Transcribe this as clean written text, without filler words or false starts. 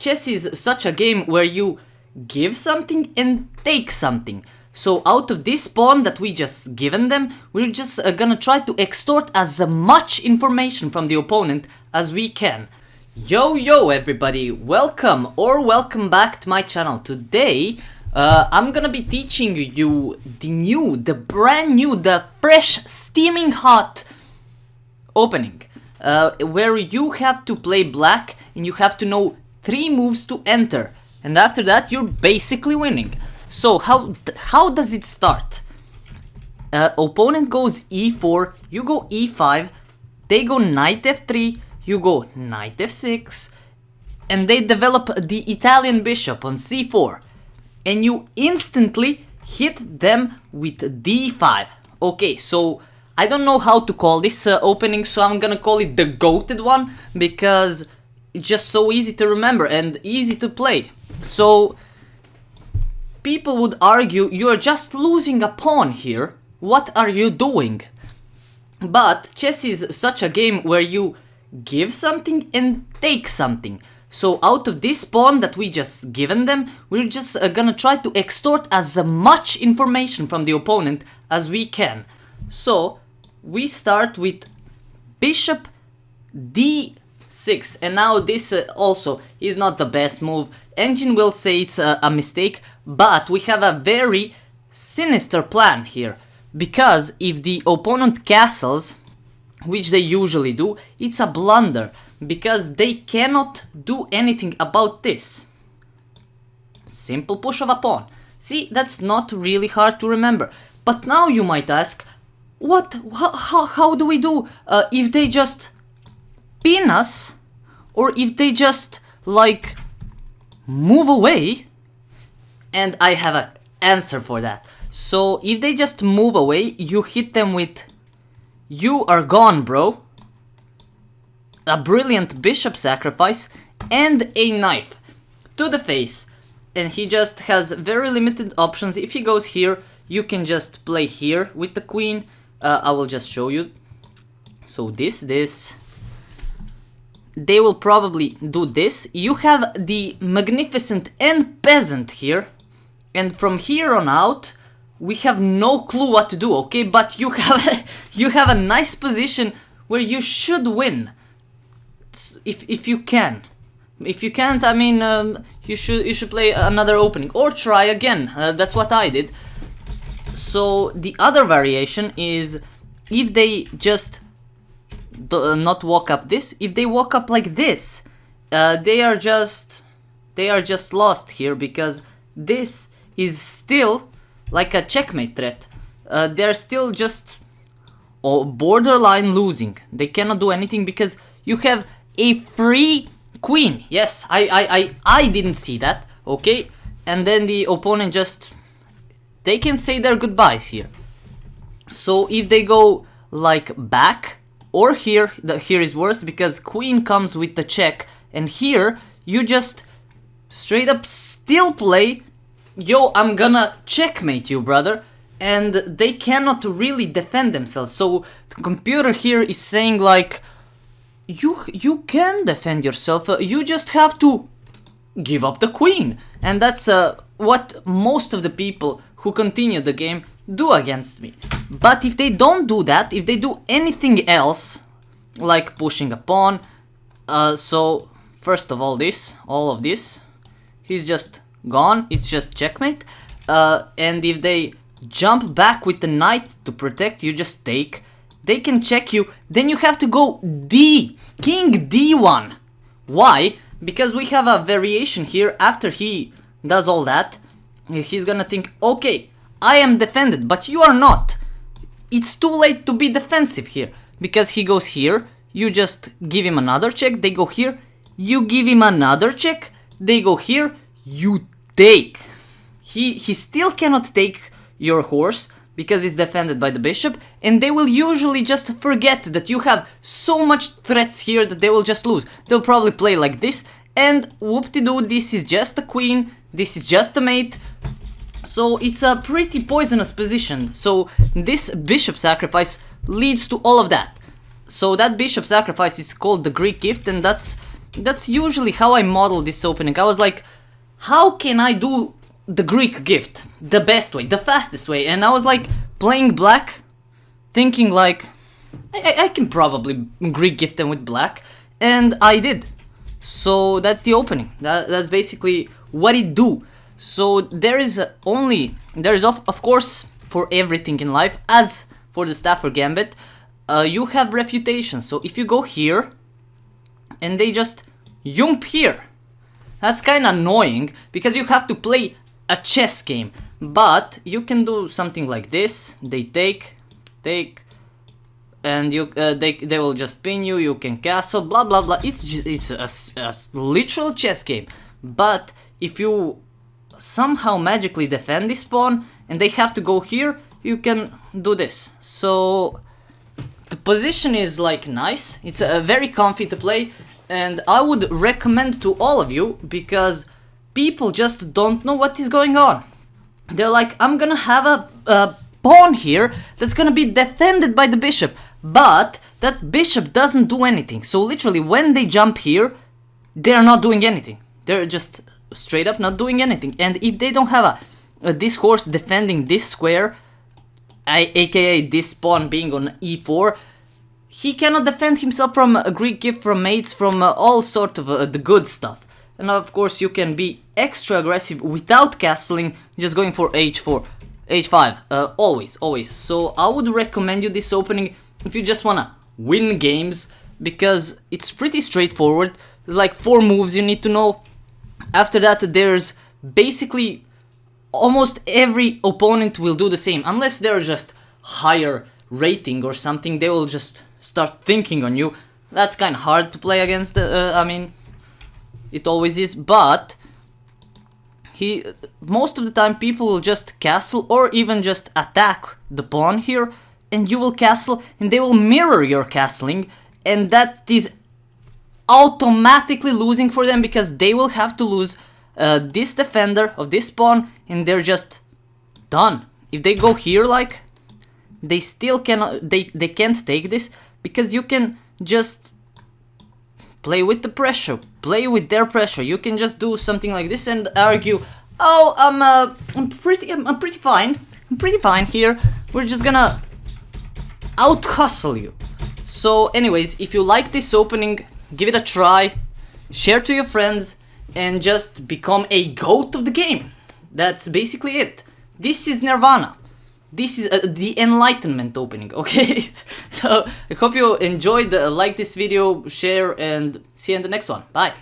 chess is such a game where you give something and take something. So out of this pawn that we just given them, we're just gonna try to extort as much information from the opponent as we can. Yo everybody, welcome back to my channel. Today I'm gonna be teaching you the brand new, the fresh, steaming hot opening, where you have to play black and you have to know 3 moves to enter, and after that you're basically winning. So how does it start? Opponent goes e4, you go e5, they go knight f3, you go knight f6, and they develop the Italian bishop on c4, and you instantly hit them with d5. Okay, so I don't know how to call this opening, so I'm gonna call it the goated one, because it's just so easy to remember and easy to play. So people would argue you're just losing a pawn here, what are you doing? But chess is such a game where you give something and take something. So out of this pawn that we just given them, we're just gonna try to extort as much information from the opponent as we can. So we start with bishop d6, and now this also is not the best move. Engine will say it's a mistake, but we have a very sinister plan here, because if the opponent castles, which they usually do, it's a blunder, because they cannot do anything about this. Simple push of a pawn. See, that's not really hard to remember. But now you might ask, how do we do if they just pin us, or if they just like move away? And I have an answer for that. So if they just move away, you hit them with "you are gone, bro", a brilliant bishop sacrifice, and a knife to the face. And he just has very limited options. If he goes here, you can just play here with the queen. I will just show you. So this. They will probably do this. You have the magnificent and peasant here. And from here on out, we have no clue what to do, okay? But you have a nice position where you should win, if you can. If you can't, I mean, you should play another opening or try again. That's what I did. So the other variation is if they just not walk up this. If they walk up like this, they are just lost here, because this is still like a checkmate threat. They're still just borderline losing. They cannot do anything because you have a free queen. Yes, I didn't see that. Okay, and then the opponent just, they can say their goodbyes here. So if they go like back or here, here is worse because queen comes with the check, and here you just straight up still play, yo, I'm gonna checkmate you, brother, and they cannot really defend themselves. So the computer here is saying like, you can defend yourself, you just have to give up the queen. And that's what most of the people who continue the game do against me. But if they don't do that, if they do anything else, like pushing a pawn, so first of all of this, he's just gone, it's just checkmate. And if they jump back with the knight to protect, you just take. They can check you, then you have to go king d1. Why? Because we have a variation here. After he does all that, he's gonna think, okay, I am defended, but you are not. It's too late to be defensive here, because he goes here, you just give him another check, they go here, you give him another check, they go here, you take. He still cannot take your horse because it's defended by the bishop, and they will usually just forget that you have so much threats here that they will just lose. They'll probably play like this, and whoop-de-doo, this is just a queen, this is just a mate. So it's a pretty poisonous position. So this bishop sacrifice leads to all of that. So that bishop sacrifice is called the Greek gift, and that's that's usually how I model this opening. I was like, how can I do the Greek gift the best way, the fastest way? And I was like playing black, thinking like, I can probably Greek gift them with black, and I did. So that's the opening. That's basically what it do. So there is of course for everything in life, as for the Stafford Gambit, you have refutation. So if you go here and they just jump here, that's kind of annoying because you have to play a chess game. But you can do something like this. They take, and you they will just pin you. You can castle, blah blah blah. It's a literal chess game. But if you somehow magically defend this pawn and they have to go here, you can do this. So the position is like nice. It's very comfy to play, and I would recommend to all of you because people just don't know what is going on. They're like, I'm gonna have a pawn here that's gonna be defended by the bishop, but that bishop doesn't do anything. So literally when they jump here, they're not doing anything. They're just straight up not doing anything. And if they don't have this horse defending this square, aka this pawn being on e4, he cannot defend himself from a Greek gift, from mates, from all sort of the good stuff. And of course you can be extra aggressive without castling, just going for h4, h5, always. So I would recommend you this opening if you just wanna win games, because it's pretty straightforward. Like 4 moves you need to know. After that there's basically almost every opponent will do the same, unless they're just higher rating or something. They will just start thinking on you. That's kind of hard to play against. I mean, it always is, but most of the time people will just castle or even just attack the pawn here, and you will castle and they will mirror your castling, and that is automatically losing for them because they will have to lose this defender of this pawn and they're just done. If they go here, like, they still cannot, they can't take this because you can just play with the pressure, play with their pressure. You can just do something like this and argue, oh, I'm pretty fine here. We're just gonna out hustle you. So anyways, if you like this opening, give it a try, share to your friends, and just become a GOAT of the game. That's basically it. This is Nirvana. This is the Enlightenment opening, okay? So I hope you enjoyed, like this video, share, and see you in the next one. Bye.